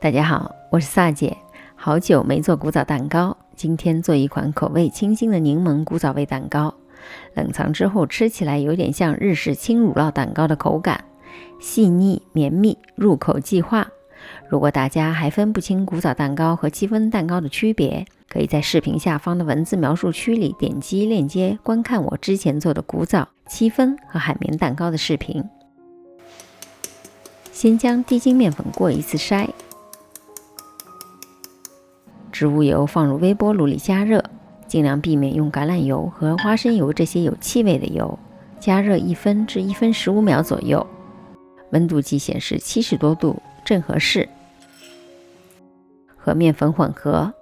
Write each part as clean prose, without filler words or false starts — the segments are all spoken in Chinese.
大家好，我是萨姐，好久没做古早蛋糕，今天做一款口味清新的柠檬古早味蛋糕。冷藏之后吃起来有点像日式轻乳酪蛋糕的口感，细腻绵密，入口即化。如果大家还分不清古早蛋糕和戚风蛋糕的区别，可以在视频下方的文字描述区里点击链接观看我之前做的古早、戚风和海绵蛋糕的视频。先将低筋面粉过一次筛，植物油放入微波炉里加热，尽量避免用橄榄油和花生油这些有气味的油。加热1分至1分15秒左右，温度计显示70多度，正合适。和面粉混合，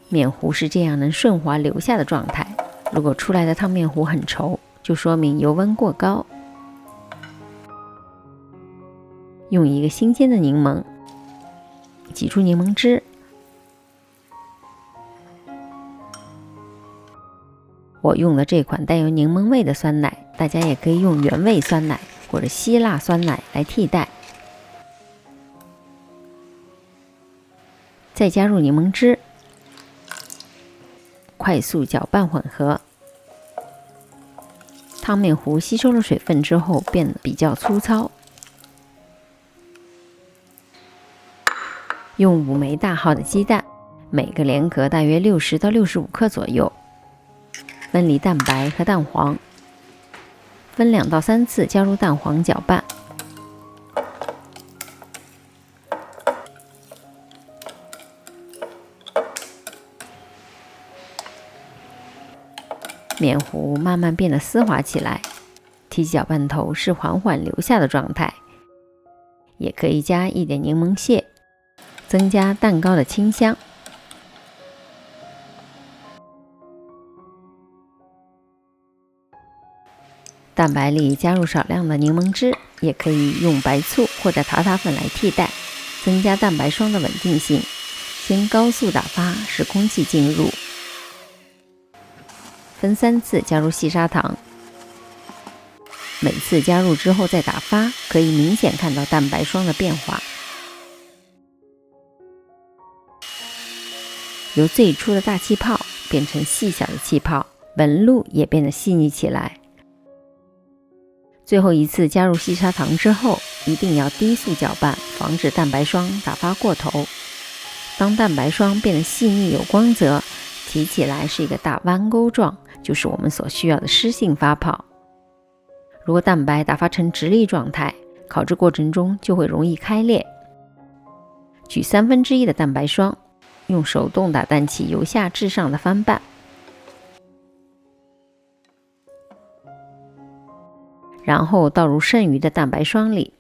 面糊是这样能顺滑流下的状态。如果出来的汤面糊很稠，就说明油温过高。用一个新鲜的柠檬挤出柠檬汁，我用的这款带有柠檬味的酸奶，大家也可以用原味酸奶或者希腊酸奶来替代。再加入柠檬汁，快速搅拌混合。汤面糊吸收了水分之后变得比较粗糙。用5枚大号的鸡蛋，每个连格大约60到65克左右。分离蛋白和蛋黄，分2到3次加入蛋黄搅拌。面糊慢慢变得丝滑起来，提起搅拌头是缓缓流下的状态。也可以加一点柠檬屑，增加蛋糕的清香。蛋白里加入少量的柠檬汁，也可以用白醋或者塔塔粉来替代，增加蛋白霜的稳定性。先高速打发，使空气进入。分3次加入细砂糖，每次加入之后再打发，可以明显看到蛋白霜的变化。由最初的大气泡变成细小的气泡，纹路也变得细腻起来。最后一次加入细砂糖之后，一定要低速搅拌，防止蛋白霜打发过头。当蛋白霜变得细腻有光泽，提起来是一个大弯钩状，就是我们所需要的湿性发泡。如果蛋白打发成直立状态，烤制过程中就会容易开裂。取1/3的蛋白霜，用手动打蛋器由下至上的翻拌，然后倒入剩余的蛋白霜里。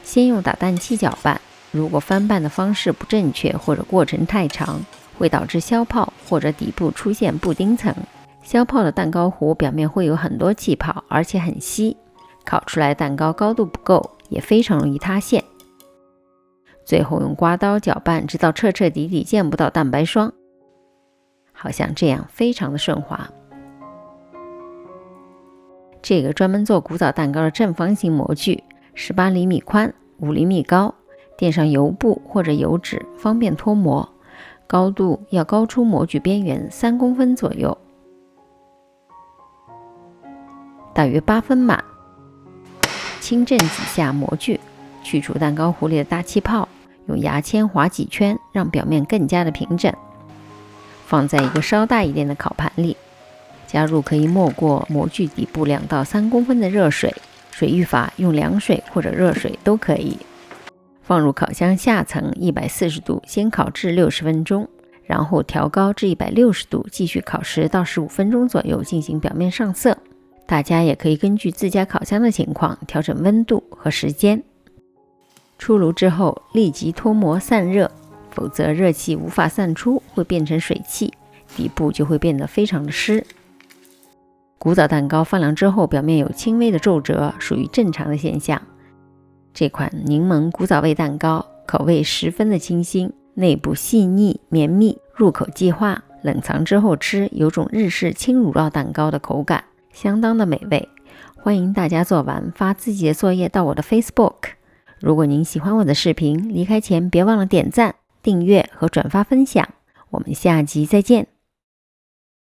先用打蛋器搅拌，如果翻拌的方式不正确或者过程太长，会导致消泡或者底部出现布丁层。消泡的蛋糕糊表面会有很多气泡，而且很稀，烤出来的蛋糕高度不够，也非常容易塌陷。最后用刮刀搅拌，直到彻彻底底见不到蛋白霜，好像这样非常的顺滑。这个专门做古早蛋糕的正方形模具，18厘米宽，5厘米高，垫上油布或者油纸，方便脱模。高度要高出模具边缘3公分左右，大约8分满。轻震几下模具，去除蛋糕糊里的大气泡，用牙签划几圈，让表面更加的平整。放在一个稍大一点的烤盘里，加入可以没过模具底部2到3公分的热水，水浴法用凉水或者热水都可以。放入烤箱下层140度，先烤至60分钟，然后调高至160度，继续烤10到15分钟左右，进行表面上色。大家也可以根据自家烤箱的情况调整温度和时间。出炉之后立即脱模散热，否则热气无法散出，会变成水汽，底部就会变得非常的湿。古早蛋糕放凉之后表面有轻微的皱褶，属于正常的现象。这款柠檬古早味蛋糕口味十分的清新，内部细腻绵密，入口即化，冷藏之后吃有种日式轻乳酪蛋糕的口感，相当的美味。欢迎大家做完发自己的作业到我的 Facebook。如果您喜欢我的视频，离开前别忘了点赞、订阅和转发分享。我们下集再见。